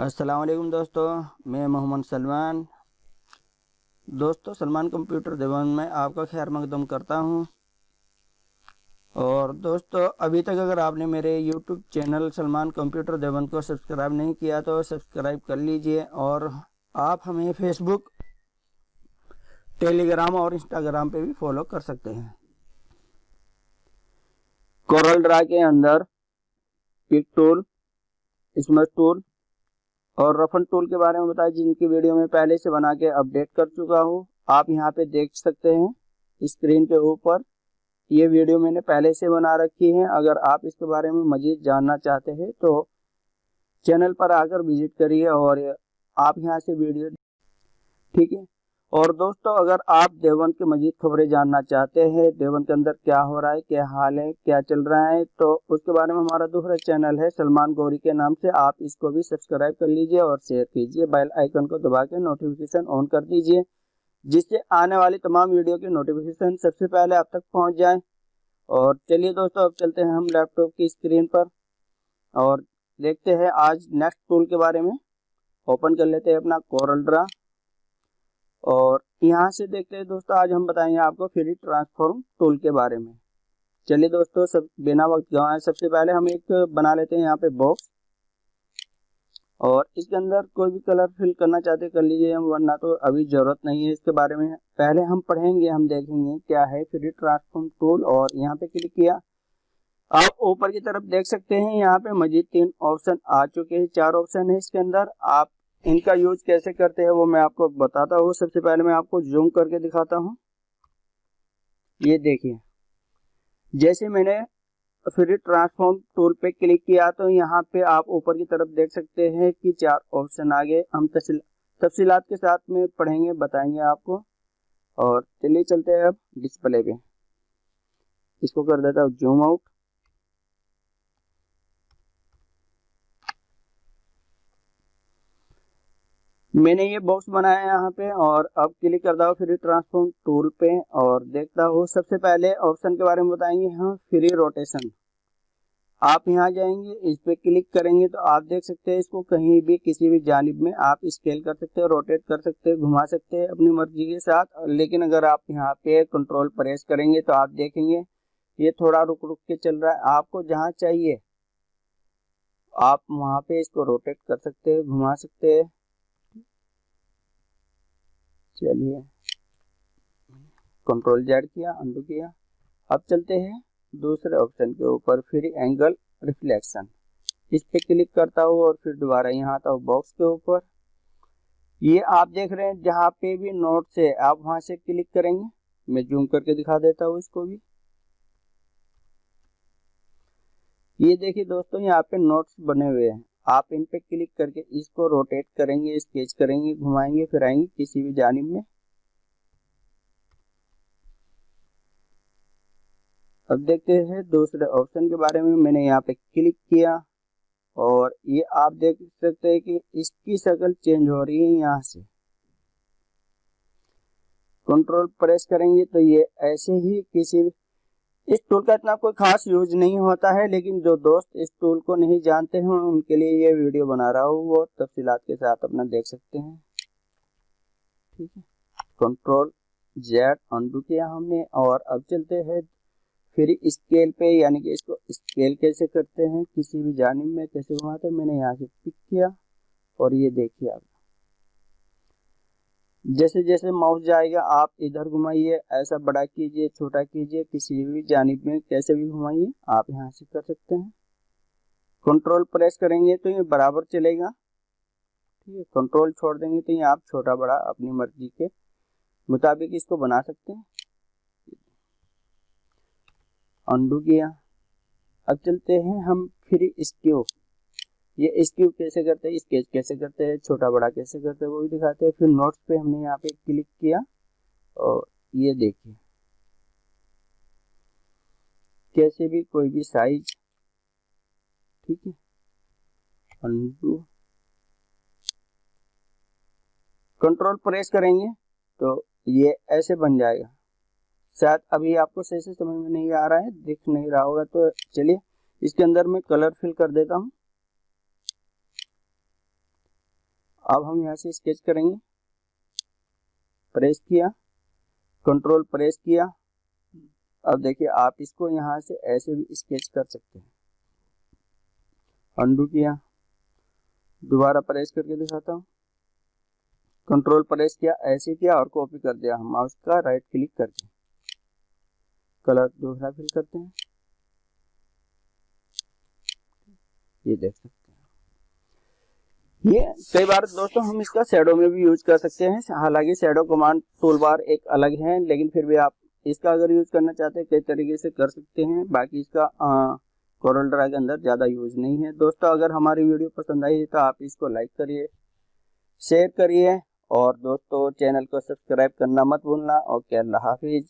अस्सलाम वालेकुम दोस्तों, मैं मोहम्मद सलमान। दोस्तों, सलमान कंप्यूटर देवन में आपका खैर मकदम करता हूं। और दोस्तों, अभी तक अगर आपने मेरे YouTube चैनल सलमान कंप्यूटर देवन को सब्सक्राइब नहीं किया तो सब्सक्राइब कर लीजिए। और आप हमें फेसबुक, टेलीग्राम और इंस्टाग्राम पे भी फॉलो कर सकते हैं। कोरल ड्रा के अंदर पिक टूल, स्मच टूल और रफन टूल के बारे में बताया, जिनकी वीडियो मैं पहले से बना के अपडेट कर चुका हूँ। आप यहाँ पे देख सकते हैं स्क्रीन के ऊपर, ये वीडियो मैंने पहले से बना रखी है। अगर आप इसके बारे में मजीद जानना चाहते हैं तो चैनल पर आकर विजिट करिए और आप यहाँ से वीडियो, ठीक है। और दोस्तों, अगर आप देवबंद की मजीद खबरें जानना चाहते हैं, देवबंद के अंदर क्या हो रहा है, क्या हाल है, क्या चल रहा है, तो उसके बारे में हमारा दूसरा चैनल है सलमान गौरी के नाम से। आप इसको भी सब्सक्राइब कर लीजिए और शेयर कीजिए। बेल आइकन को दबा के नोटिफिकेशन ऑन कर दीजिए, जिससे आने वाली तमाम वीडियो की नोटिफिकेशन सबसे पहले आप तक पहुँच जाए। और चलिए दोस्तों, अब चलते हैं हम लैपटॉप की स्क्रीन पर और देखते हैं आज नेक्स्ट टूल के बारे में। ओपन कर लेते हैं अपना कोरल ड्रा और यहाँ से देखते हैं दोस्तों, आज हम बताएंगे आपको फ्री ट्रांसफॉर्म टूल के बारे में। चलिए दोस्तों, सब बिना वक्त गंवाए सबसे पहले हम एक बना लेते हैं यहाँ पे बॉक्स, और इसके अंदर कोई भी कलर फिल करना चाहते कर लीजिए, वरना तो अभी जरूरत नहीं है इसके बारे में। पहले हम पढ़ेंगे, हम देखेंगे क्या है फ्री ट्रांसफॉर्म टूल। और यहाँ पे क्लिक किया, आप ऊपर की तरफ देख सकते हैं यहाँ पे मजीद 3 ऑप्शन आ चुके हैं, 4 ऑप्शन है इसके अंदर। आप इनका यूज कैसे करते हैं वो मैं आपको बताता हूँ। सबसे पहले मैं आपको जूम करके दिखाता हूँ। ये देखिए, जैसे मैंने फ्री ट्रांसफॉर्म टूल पे क्लिक किया तो यहाँ पे आप ऊपर की तरफ देख सकते हैं कि 4 ऑप्शन आ गए। हम तफसीलात के साथ में पढ़ेंगे, बताएंगे आपको। और चलिए चलते हैं अब डिस्प्ले पे, इसको कर देता हूँ जूम आउट। मैंने ये बॉक्स बनाया है यहाँ पे, और अब क्लिक करता हूँ फ्री ट्रांसफॉर्म टूल पे और देखता हूँ। सबसे पहले ऑप्शन के बारे में बताएंगे हम, फ्री रोटेशन। आप यहाँ जाएंगे, इस पे क्लिक करेंगे तो आप देख सकते हैं इसको कहीं भी किसी भी जानिब में आप स्केल कर सकते हैं, रोटेट कर सकते हैं, घुमा सकते हैं अपनी मर्जी के साथ। लेकिन अगर आप यहाँ पे कंट्रोल प्रेस करेंगे तो आप देखेंगे ये थोड़ा रुक रुक के चल रहा है। आपको जहाँ चाहिए आप वहाँ पे इसको रोटेट कर सकते हैं, घुमा सकते हैं। चलिए, कंट्रोल जेड किया, अंडू किया। अब चलते हैं दूसरे ऑप्शन के ऊपर, फ्री एंगल रिफ्लेक्शन। इस पे क्लिक करता हूँ और फिर दोबारा यहाँ आता हूँ बॉक्स के ऊपर। ये आप देख रहे हैं जहाँ पे भी नोट्स है आप वहां से क्लिक करेंगे। मैं जूम करके दिखा देता हूँ इसको भी। ये देखिए दोस्तों, यहाँ पे नोट्स बने हुए हैं। आप इन पे क्लिक करके इसको रोटेट करेंगे, स्केच करेंगे, घुमाएंगे, फिराएंगे किसी भी जानिब में। अब देखते हैं दूसरे ऑप्शन के बारे में। मैंने यहाँ पे क्लिक किया और ये आप देख सकते हैं कि इसकी शक्ल चेंज हो रही है। यहाँ से कंट्रोल प्रेस करेंगे तो ये ऐसे ही किसी, इस टूल का इतना कोई खास यूज नहीं होता है, लेकिन जो दोस्त इस टूल को नहीं जानते हैं उनके लिए ये वीडियो बना रहा हूँ, वो तफसीलात के साथ अपना देख सकते हैं। ठीक है, कंट्रोल जेड अंडू किया हमने। और अब चलते हैं फिर स्केल पे, यानी कि इसको स्केल कैसे करते हैं, किसी भी जानिब में कैसे घुमाते हैं। मैंने यहाँ से पिक किया और ये देखिए, आप जैसे जैसे माउस जाएगा आप इधर घुमाइए, ऐसा बड़ा कीजिए, छोटा कीजिए, किसी भी जानिब में कैसे भी घुमाइए आप यहाँ से कर सकते हैं। कंट्रोल प्रेस करेंगे तो ये बराबर चलेगा, ठीक है। कंट्रोल छोड़ देंगे तो ये आप छोटा बड़ा अपनी मर्जी के मुताबिक इसको बना सकते हैं। अंडू किया। अब चलते हैं हम फिर स्क्यू। ये स्क्यू कैसे करते हैं, स्केच कैसे करते हैं, छोटा बड़ा कैसे करते हैं वो भी दिखाते हैं। फिर नोट्स पे हमने यहाँ पे क्लिक किया और ये देखिए कैसे भी कोई भी साइज, ठीक है। अंडू, कंट्रोल प्रेस करेंगे तो ये ऐसे बन जाएगा। शायद अभी आपको सही से समझ में नहीं आ रहा है, दिख नहीं रहा होगा, तो चलिए इसके अंदर मैं कलर फिल कर देता हूँ। अब हम यहाँ से स्केच करेंगे, प्रेस किया, कंट्रोल प्रेस किया। अब देखिए आप इसको यहाँ से ऐसे भी स्केच कर सकते हैं। अंडू किया, दोबारा प्रेस करके दिखाता हूँ, कंट्रोल प्रेस किया, ऐसे किया और कॉपी कर दिया। हम माउस का राइट क्लिक करके कलर दूसरा फिल करते हैं, ये देख सकते हैं। ये कई बार दोस्तों हम इसका शैडो में भी यूज कर सकते हैं। हालांकि शैडो कमांड टूल बार एक अलग है, लेकिन फिर भी आप इसका अगर यूज करना चाहते हैं कई तरीके से कर सकते हैं। बाकी इसका कोरल ड्रा के अंदर ज़्यादा यूज नहीं है। दोस्तों अगर हमारी वीडियो पसंद आई तो आप इसको लाइक करिए, शेयर करिए और दोस्तों चैनल को सब्सक्राइब करना मत भूलना। ओके, अल्लाह हाफिज।